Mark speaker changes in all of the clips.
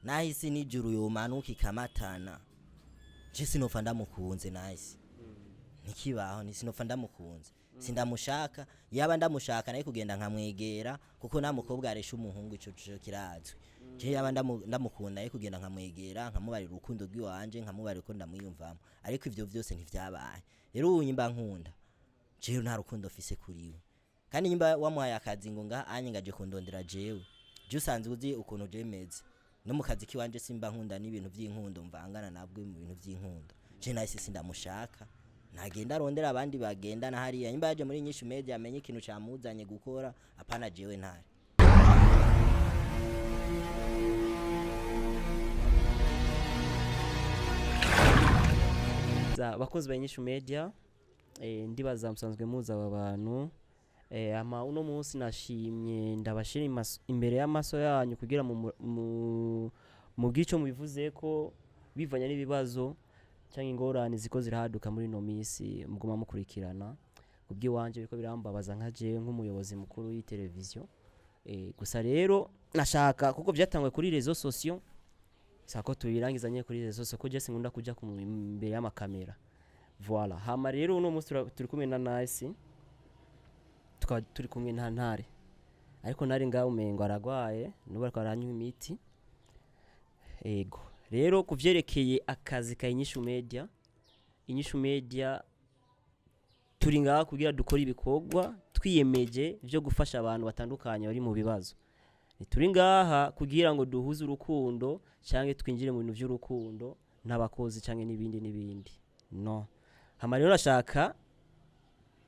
Speaker 1: Nahisi nijuru yomanuka ikamatana je sinopfa ndamukunze nahisi ntikibaho sinopfa ndamukunze sindamushaka yaba ndamushaka naye kugenda nkamwegera kuko nta mukobwa aresha umuhungu ico kirazwe je yaba ndamukunda naye kugenda nkamwegera nkamubarira urukundo rw'iwanje nkamubarira ko ndamwiyumvamo ariko ivyo vyose ntivyabaye rero unyimba nkunda je nta rukundo fise kuriwe kandi nyimba wamuhaye akazi ngo anye ngaje kundondera jewe je usanzwe uzi ukuntu je meze no mu kazi kiwanje simba nkunda n'ibintu vy'inkundo mvangana nabwo mu bintu vy'inkundo je nahise sindamushaka ntagenda arondera abandi bagenda na hariya nyimba yaje muri nyinshi media amenye ikintu camuzanye gukora apana jewe Ntare.
Speaker 2: Bakozi ba nyinshi media ndibaza musanzwe muza aba bantu ama uno munsi nashimye ndabashira imbere y'amaso yanyu kugira mu gico mubivuze ko bivanya n'ibibazo cyangwa ingorane ziko zirahaduka muri no misi muguma mukurikirana kubwi wanje biko birambabaza nka je nk'umuyobozi mukuru y'iteleviziyo gusa rero nashaka kuko byatangwe kuri réseaux sociaux sako tubirangizanye kuri réseaux sociaux ko je sinkunda kuja imbere y'amakamera voilà hama rero uno munsi turi kumwe na Nice turi kumwe na Ntare ariko Ntare ngaho umengo aragwaye nuko ariko aranywa imiti ego rero kuvyerekeye akazi ka inyishu media turi ngaho kugira dukora ibikorwa twiyemeje byo gufasha abantu batandukanye bari mu bibazo turi ngaha kugira ngo duhuze urukundo cyangwa twinjire mu bintu by'urukundo n'abakozi cyangwa n'ibindi no hama rero rashaka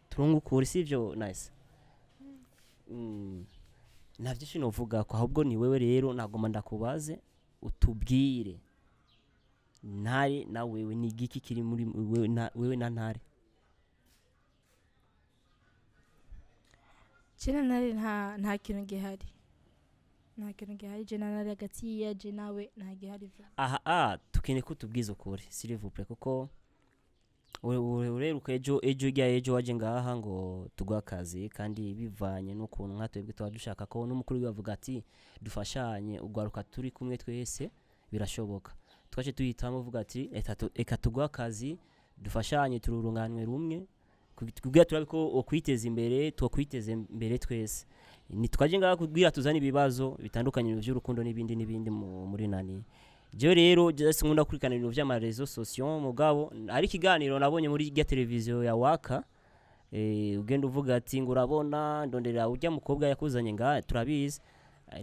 Speaker 2: turungukura sivyo Nice navyo shinovuga ko ahubwo ni wewe rero nagoma ndakubaze utubwire Ntare na wewe ni giki kiri muri wewe na Ntare.
Speaker 3: Jena Ntare nta kintu gihari je Ntare hagati ya je nawe nta gihari
Speaker 2: tukene ko tubwiza ukuri s'il vous plaît kuko ureruka ejo waje ngaha ngo tugwa akazi kandi bivanye n'ukuntu nkatwebwe tuba dushaka ko n'umukuru bavuga ati dufashanye ugwaruka turi kumwe twese birashoboka twaje tuyitamo uvuga ati eka tugwa akazi dufashanye tururunganwe rumwe kugira turabiko okwiteza imbere twakwiteze imbere twese ni twaje ngaha kugira tuzana ibibazo bitandukanye by'urukundo n'ibindi muri nani je rero just nkunda kurikana ibintu vy'ama réseaux sociaux mugabo ari kiganiro nabonye muri ya televiziyo ya Waka ugenda uvuga ati ngo urabona ndondera ujya mukobwa yakuzanye nga turabizi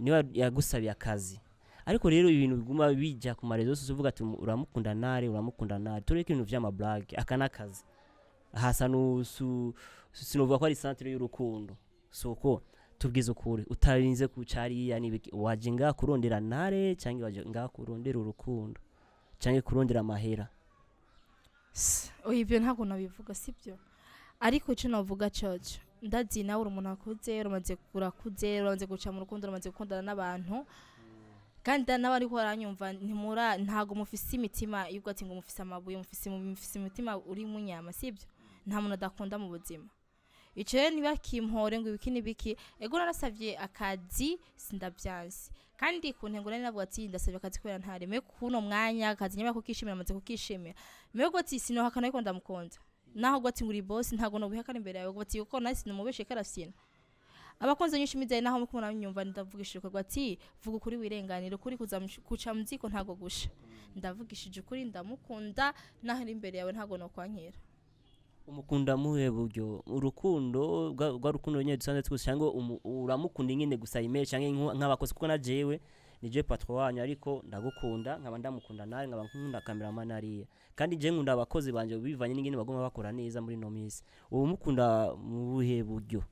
Speaker 2: niba yagusabiye akazi ariko rero ibintu biguma bijya ku ma réseaux sociaux uvuga ati uramukunda Ntare tureke ibintu vy'ama blague akanakazi hasa sinovuga ko ari centre y'urukundo soko tubwiza ukuri utarinze kucariya nibiki waje nga kurondera Ntare cyangwa waje nga kurondera urukundo cyangwa kurondera amahera
Speaker 3: ibyo ntago nabivuga sibyo ariko cyo navuga cyoco ndazi nawe umuntu akuze rumaze kurakuze rumaze guca mu rukundo rumaze gukundana n'abantu kandi n'abari ko aranyumva ntago mufise imitima yuko ati ngo mufise amabuye mufise imitima uri munyama sibyo nta muntu adakunda mu buzima ico niba kimpore ngo ibiki nibiki ego narasavye akazi sindabyansi kandi ku ntego nari navuga ati ndasavye akazi kubera Ntare me kuno mwanya akazi nyama kukishimira amaze kukishimira me go ati sino hakana yuko ndamukunda naho go ati nguri boss ntago no bihakana imbere yawe go ati uko nasi numubeshe karasina abakonze nyinshi mizaye naho muko munanyumva ndavugishije ko ati vuga kuri wirenganire kuri kuca muziko ntago gusha ndavugishije kuri ndamukunda naho ari imbere yawe ntago no kwankira
Speaker 2: umukunda muhe buryo urukundo rwa rukundo nyine dusanze twose cyangwa uramukunda nyine gusa email cyangwa nk'abakozi kuko na jewe nije patron wanyu ariko ndagukunda nkaba ndamukunda Ntare nkaba nkunda cameraman ariya kandi je nkunda abakozi banje bivanye n'ingene bagomba bakora neza muri no misi uwo mukunda muhe buryo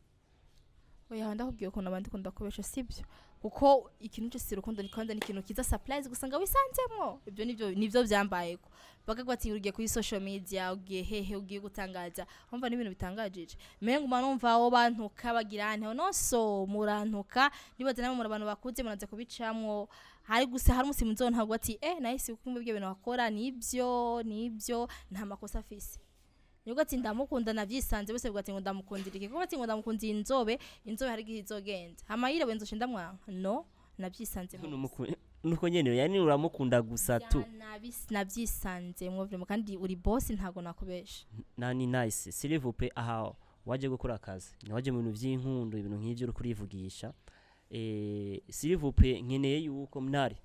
Speaker 3: oya ndakubwiye ko nabandi kunda kubesha sibyo kuko ikintu cyose rukundo nikanda n'ikintu kiza surprise gusanga wisanzemo ibyo nivyo byambayeko bagagwa ati ugiye kuri social media ugiye hehe ugiye gutangaza umva n'ibintu bitangajije mengo manumva abo bantu kabagira nte noso murantuka nibaze namwe muri abantu bakuze munaze kubicamwo hari gusa hari umusimu nzo ntago ati nice ukumwe ibyo bintu bakora nibyo nta makosa afise Yuko ati ndamukunda navyisanze bose bwati ngo ndamukundira iki kuko ati ngo ndamukundira inzobe hari gihe izogenda hamayire wenzo shinda mwanka no nabyisanzemo
Speaker 2: nuko nyene yani uramukunda gusa tu
Speaker 3: nabyisanzemo vraiment kandi uri boss ntago nakubesha
Speaker 2: nani nice s'il vous plaît aha waje gukora akazi waje mu bintu by'inkundo ibintu nk'ivyo uri kurivugisha s'il vous plaît nkeneye yuko Ntare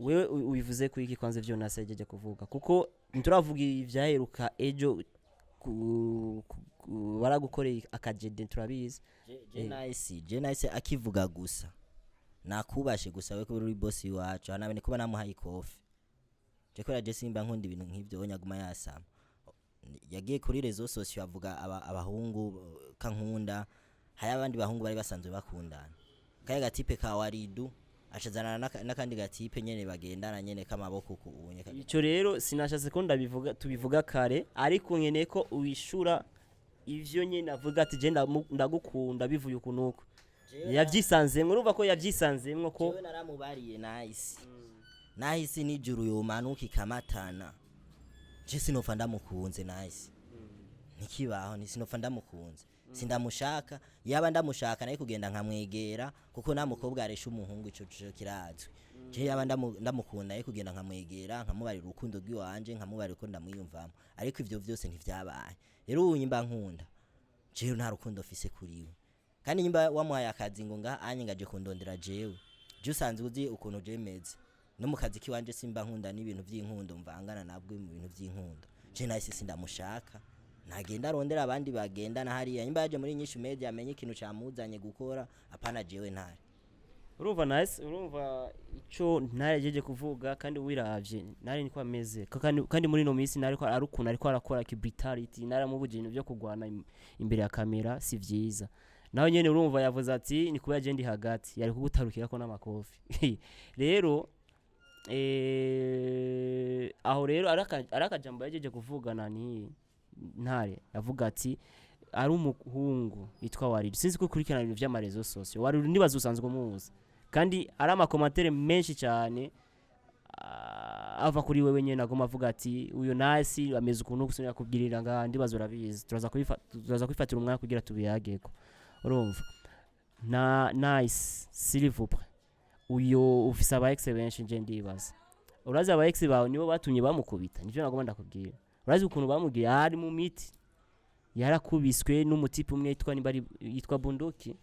Speaker 2: wewe ubivuze ku iki kwanze vyo nasejeje kuvuga kuko nturavuga ivyaheruka ejo baragukoreye akajede turabizi
Speaker 1: je nice akivuga gusa nakubashe gusa we ko uri boss wacu anabene kuba namuhaye ikofi je ko je simba nkundi ibintu nk'ivyo onyaguma yasama yagiye kuri rezo sosio avuga abahungu kankunda haya abandi bahungu bari basanzwe bakundana kaye gatipe ka waridu ashazana nakandi gatipe nyene bagendana nyene kamaboko kuunye
Speaker 2: ico rero sinashatse ko ndabivuga tubivuga kare ariko nkene ko uishura ivyo nyene avuga ati je ndagukunda bivuye ukunuko yavyisanzemwe urumva ko yavyisanzemwe ko
Speaker 1: jewe naramubariye nahisi nijuru yomanuka ikamatana je sinofa ndamukunze ntikibaho sinofa ndamukunze sindamushaka yaba ndamushaka naye kugenda nkamwegera kuko namukobwa aresha umuhungu ico kirazwe je yaba ndamukunda naye kugenda nkamwegera nkamubarira urukundo rw'iwanje nkamubarira ko ndamwiyumvamo ariko ivyo vyose ntivyabaye rero unyimba nkunda je nta rukundo ofise kuriwe kandi nyimba wamuhaye akazi ngo anye ngaje kundondera jewe je usanzwe uzi ukuntu je meze no mu kazi kiwanje simba nkunda n'ibintu vy'inkundo mvangana nabwo mu bintu vy'inkundo je nahise sindamushaka nagenda arondera abandi bagenda na hariya nyimba yaje muri nyinshi media amenye ikintu camuzanye gukora apana jewe Ntare
Speaker 2: urumva nice urumva ico Ntare jeje kuvuga kandi wiravye Ntare niko ameze kandi muri no minsi Ntare ko arukuna ariko arakora ki brutality Ntare mu bujintu byo kugwana imbere ya kamera si vyiza naho nyene urumva yavuze ati ni kuba je ndi hagati yari kugutarukira ko n'amakofi rero aho rero arakajambo yajeje kuvugana ni Ntare yavuga ati ari umuhungu yitwa Waridu sinzi ko kurikirana ibintu by'amarezo sosio Waridu nibaza usanzwe muzi kandi ari amakomantere menshi cyane ava kuri wewe nyene agoma avuga ati uyo nasi ameze ukuntu gusubira kubwirira nga ndibaza urabizi turaza kwifatira umwanya kugira tubiyageko urumva nice s'il vous plaît uyo ufisa aba ex benshi nje ndibaza urazi aba ex bawe nibo batumye bamukubita nivyo nagoma ndakubwira urazi ukuntu bamugiye ari mu miti yarakubiswe n'umutipe umwe yitwa Bunduki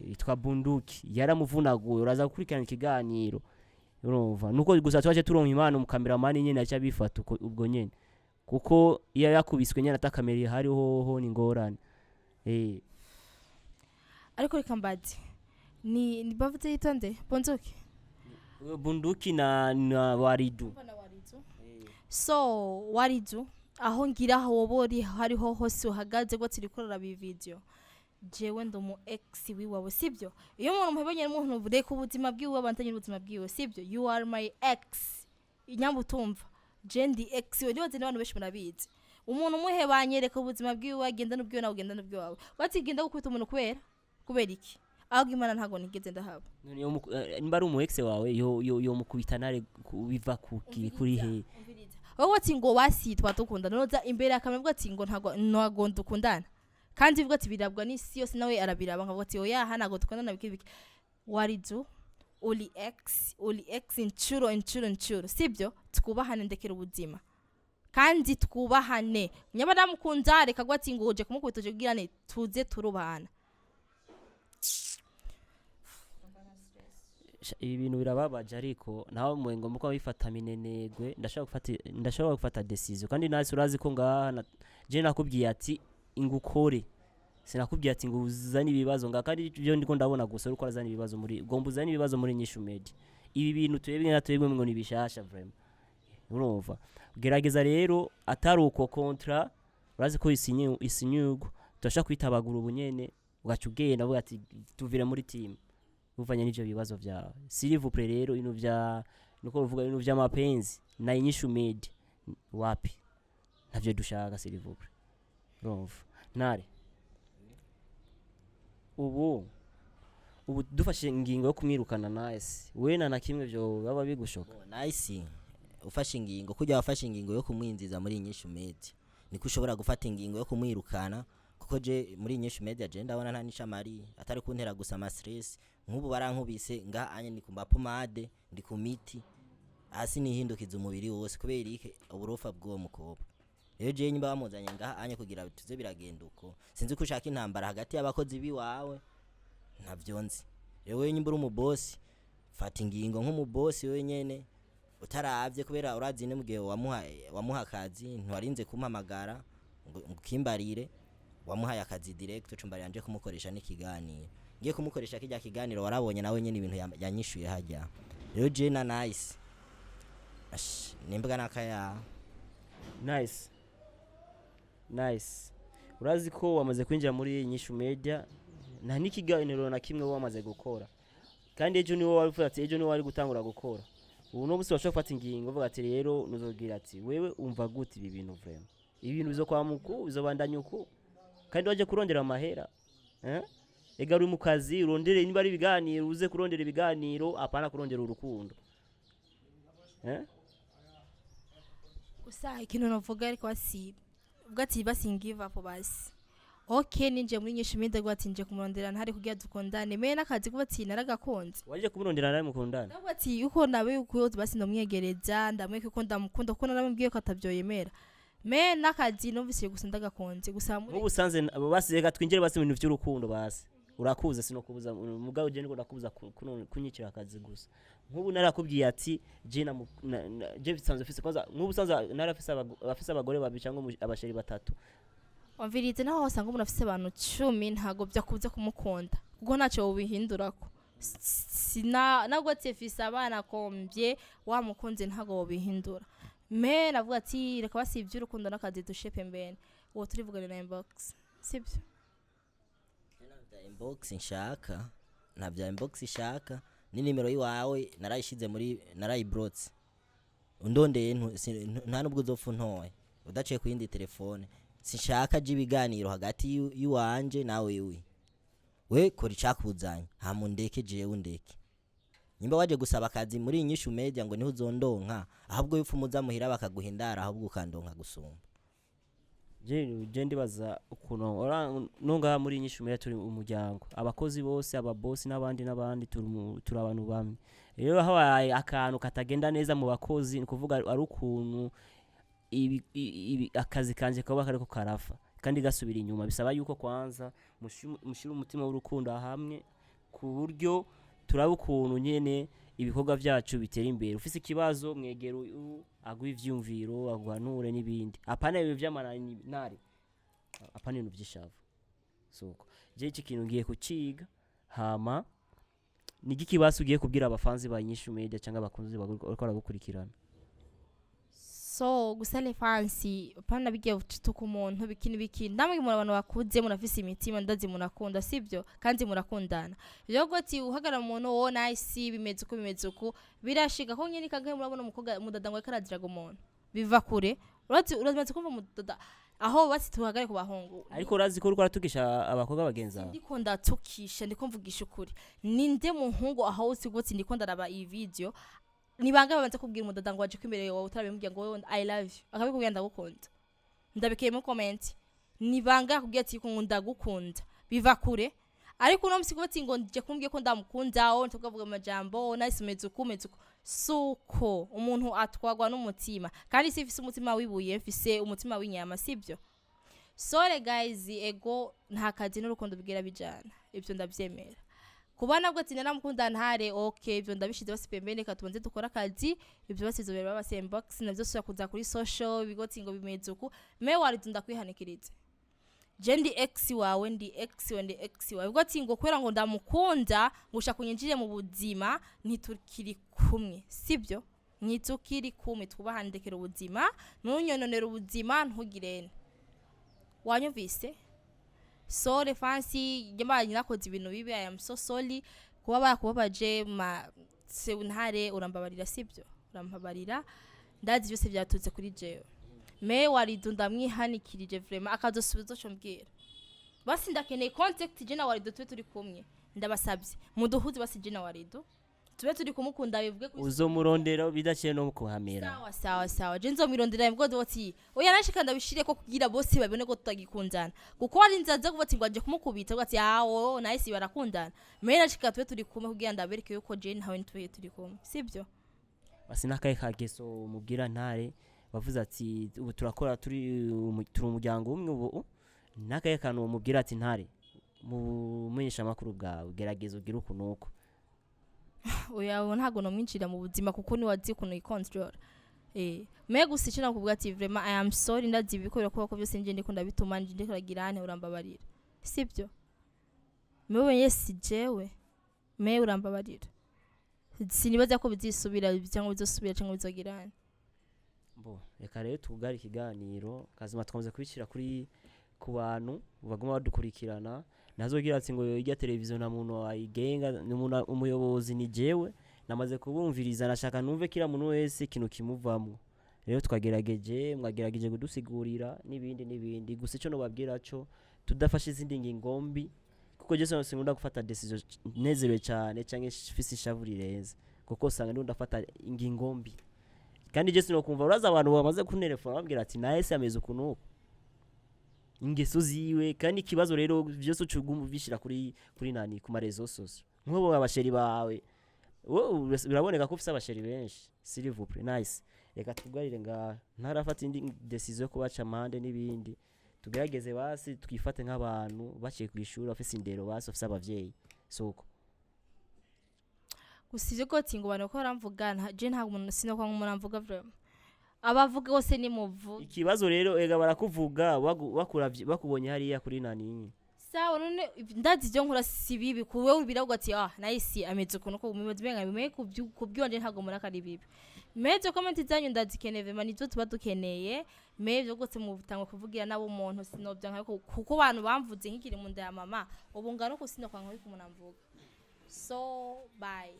Speaker 2: yitwa Bunduki yaramuvunaguye uraza gukurikirana ikiganiro urumva nuko gusa twaje turonka imana mu cameraman nyene acha bifata ubwo nyene kuko iyo yakubiswe nyene atakamereye hari ho ni ngorane
Speaker 3: ariko reka mbazi ni bavuze yitonde
Speaker 2: Bunduki na Waridu
Speaker 3: so Waridu aho ngira aho wobori hariho hose uhagaze gwa turikorera bi video jewe ndo mu ex wiwawe sibyo iyo umuntu muhebanye n'umuntu vude ku buzima bwiwe abantanye n'ubuzima bwiwe sibyo you are my ex inyambutumva jendi ex we nibaze n'abantu benshi murabizi umuntu muhebanye reka ubuzima bwiwe agenda n'ubwiwe nawe ugenda n'ubwiwe batigenda gukubita umuntu kubera iki ahubwo imana ntago nigeze ndahaba
Speaker 2: nimba ari umu ex wawe yo mukubita Ntare biva kuri he
Speaker 3: wowe ati ngo wasitwa dukundana noza imbere akamebwa ati ngo ntago dukundana kandi bivuga ati birabwa n'isi yose nawe arabiraba nkavuga ati oya hanago dukundana bikibiki Waridu uli ex inchuro sibyo twubahane ndekera ubuzima kandi twubahane nyabara mukunda reka gwa ati ngo uje kumukubita uje kugirane tuze turubana
Speaker 2: ibi bintu birababaje ariko naho mwengo muko bifata minenegwe ndashaka gufata decision kandi nasi urazi ko ngaha je nakubwiye ati ingukore sinakubwiye ati ngo uzane ibibazo kandi byo ndiko ndabona gusa uko arazana ibibazo muri gombuzana ibibazo muri nyishu media ibi bintu twebwe ngo nibishasha vraiment urumva gerageza rero atari uko kontra urazi ko isinyugo turashaka kwitabagura ubunyene ugacugenda avuga ati tuvire muri team uvanye n'ivyo bibazo vyawe s'il vous plaît rero ino vya nuko uvuga ino vya mapenzi na inyishu media wapi navyo dushaka s'il vous plaît urumva Ntare ubu dufashe ingingo yo kumwirukana nice we na kimwe vyo baba bigushoka
Speaker 1: nice ufashe ingingo kujya wafashe ingingo yo kumwinziza muri inyishu media niko ushobora gufata ingingo yo kumwirukana kuko kuko je muri nyinshi media je ndabona nta nicamari atari kuntera gusa ama stress nk'ubu barankubise nga anye ni kumba pomade ndi ku miti hasi nihindukiza umubiri wose kubera iki uburofa bw'uwo mukobwa rero je nyimba bamuzanye nga anye kugira tuze biragenda uko sinzi ko ushaka intambara hagati y'abakozi biwawe ntavyo nzi rero wewe nyimba uri umubosi fata ingingo nk'umubosi wewe nyene utaravye kubera urazi ne mugihe wamuha akazi ntwarinze kumpamagara ngo kimbarire wamuhaye akazi direct ucumbarira nje kumukoresha n'ikiganiro ngiye kumukoresha kijya kiganiro warabonye nawe nyene ibintu yanyishuye hajya rero je na nice nimbuga nakaya
Speaker 2: nice urazi ko wamaze kwinjira muri nyishu media nta n'ikiganiro na kimwe wamaze gukora kandi ejo niwo wari ufite ejo niwo wari gutangura gukora ubu no busi washaka gufata ingingo uvuga ati rero nuzogira ati wewe umva gute ibi bintu vraiment ibintu bizo kwa muku bizobandanya uko kandi waje kurondera amahera ega uri mu kazi urondere niba ari ibiganiro uze kurondera ibiganiro apana kurondera urukundo
Speaker 3: usaha ikintu navuga ariko bwati basingiva po basi okay ninje muri nyinshi minde gwati nje kumurondera ntari kugira dukondane me nakazi kubati naragakonze
Speaker 2: waje kumurondera nawe mukundana
Speaker 3: nabati uko nabe uko basi ndomwiyegereza ndamweke ko ndamukunda kuko naramubwiye ko atavyoyemera me nakazi numvise gusa ndagakonze gusa muri
Speaker 2: ubusanze basi reka twinjire basi mu bintu by'urukundo basi urakuze sino kubuza mugabo je niko ndakubuza kunyikira akazi gusa nk'ubu narakubwiye ati je na je bisanzwe fise kwanza nk'ubu sanzwe narafise abagore babiri cyangwa abasheri batatu
Speaker 3: wamvirize naho wasanga umuntu afise abantu 10 ntago byakubuza kumukunda kuko ntacyo ubihindurako sina nabwo tifise abana kombye wamukunze ntago ubihindura me navuga ati reka basivye urukundo nakazi dushepe mbene uwo turivugana na inbox sibyo
Speaker 1: inbox nshaka nabya inbox ishaka ni nimero yiwawe narayishize muri narayibrotse undondeye nta nubwo uzopfa ntoye udaciye ku yindi telefone sinshaka jibiganiro hagati yiwanje nawe we kora icakuzanya hamundeke jewe undeke nyimba waje gusaba akazi muri inyishu media ngo niho uzondonka ahubwo yufu muzamuhira bakaguhindara ahubwo ukandonka gusumba
Speaker 2: je ndibaza ukuntu nonga muri inyishu media turi umuryango abakozi bose ababosi n'abandi turi abantu bamwe rero habaye akantu katagenda neza mu bakozi ni kuvuga ari ukuntu akazi kanje kaba kariko karafa kandi gasubira inyuma bisaba yuko kwanza mushira umutima w'urukundo hamwe ku buryo turaba ukuntu nyene ibikorwa byacu bitera imbere ufise ikibazo mwegero agwa ivyumviro agwanure nibindi apana ibi vyamanani Ntare apana ibintu vy'ishavu soko je iki kintu ngiye kuciga hama nigi kibazo ugiye kubwira abafanzi ba nyishu media cyangwa abakunzi bariko baragukurikirana
Speaker 3: so gusale fancy pana bigiye tutuka umuntu bikini ndamwe mu abantu bakuze munafise imitima ndazi munakunda sibyo kandi murakundana rero goti uhagara umuntu wo nice bimeze uko birashiga ko nyine kagaye murabona umukobwa mudadangwa karadiraga umuntu biva kure urazi kumva mudada aho basi tuhagare ku bahungu
Speaker 2: ariko urazi ko uriko aratukisha abakobwa bagenza
Speaker 3: ndiko ndatukisha ndiko mvugisha ukuri ninde muhungu aho usigotsi ndiko ndaraba iyi video nibanga babanza kubwira umudada ngo waje kwimereye wawe utarabimubwiye ngo I love you akabikubwira ndagukunda ndabikeye mu comment nibanga kubwira ati nkunda gukunda biva kure ariko no musigoti ngo nje kumbwiye ko ndamukunda aho tukavuga amajambo nice mezuku suko umuntu atwagwa n'umutima kandi sifise umutima wibuye mfise umutima w'inyama sibyo sore guys ego nta kazi n'urukundo bigira bijana ibyo ndabyemera kubana bwo ati naramukunda Ntare okay ibyo ndabishize basi pembene katubonze dukora akazi ibyo basizobera baba inbox navyo suya kuza kuri social bigoti ngo bimeze uko me wari ndakwihanikirize je ndi ex wawe ndi ex wawe bigoti ngo kwera ngo ndamukunda ngusha kunyinjire mu buzima ntitukiri kumwe sibyo ntitukiri kumwe twubahandekera ubuzima nunyononera ubuzima ntugirene wanyumvise sore fancy njema nakoze ibintu bibi I am so sorry kuba bakubabaje se Ntare urambabarira sibyo urampabarira ndazi byose byatutse kuri jewe me waridunda mwihanikirije vraiment akazosubizo cyo mbwira basi ndakeneye contact je na warido turi kumwe ndabasabye muduhuze basi je na warido tube turi kumukunda bivuge ko
Speaker 2: uzomurondera bidaciye no kuhamera
Speaker 3: sawa je nzomurondera bivuge doti oya nashika ndabishire ko kugira bose babone ko tutagikundana kuko ari nzaza kuvuga ati ngo aje kumukubita ati aho nice barakundana me nashika tube turi kumwe kugira ndabereke yuko je ntawe ntwe turi kumwe sibyo
Speaker 2: basi nakaye kageso mubwira Ntare bavuze ati ubu turakora turi umuryango umwe ubu nakaye kantu mubwira ati Ntare mu menyesha makuru bwawe gerageza ugira ukunuko
Speaker 3: oya ntago no mwinjira mu buzima kuko ni wazi kuno icontrol me gusa icyo kuvuga ati vraiment I am sorry ndazi bikorera ko byose nje ndikunda bituma nje ndikuragira ane urambabarira sibyo mewe yesi jewe me urambabarira sinibaza ko bizisubira cyangwa bizosubira cyangwa bizogirana
Speaker 2: bo reka rero tugari ikiganiro kazima twakomeze kubishira kuri ku bantu baguma badukurikirana nazogira ati ngo irya televiziyo na muntu ayigenga umuyobozi ni jewe namaze kubumviriza nashaka numve kira muntu wese kintu kimuvamwe rero twagerageje mwagerageje kudusigurira nibindi gusa ico no babwira cyo tudafashe izindi ngingombi kuko je sino singunda gufata decision nezerewe cyane cyangwa fisi shavurireze kuko sanga ndafata ingingombi kandi je sino kumva uraza abantu bamaze kunterefona babwira ati naese ameze ukunuko ingeso ziwe kandi ikibazo rero byose ucugumu bishira kuri nani ku marezo sose nk'ubo abasheri bawe biraboneka ko ufite abasheri benshi s'il vous plaît nice reka tugarire nga ntarafata indi decision ko baca amande n'ibindi tugerageze basi twifate nk'abantu baciye ku ishuri afise indero basi afise abavyeyi soko
Speaker 3: usije ko tingo bano ko ramvugana je nta umuntu sino kwa umuntu amvuga vraiment abavuga bose ni muvu
Speaker 2: ikibazo rero ega barakuvuga bakubonye hariya kuri nani
Speaker 3: sawa none ndazi byo nkora sibibi kuwe ubiravuga ati nice ameze kuno ko umibaza benga bimeye kubyonje ntago murakari bibi meje comment zanyu ndazikeneye vema nizo tuba dukeneye meje gose mu butango kuvugira nabo umuntu sinobya nka kuko abantu bamvuze nk'ikiri mu nda ya mama ubu ngano ko sino kwa nk'uko umuntu amvuga so bye.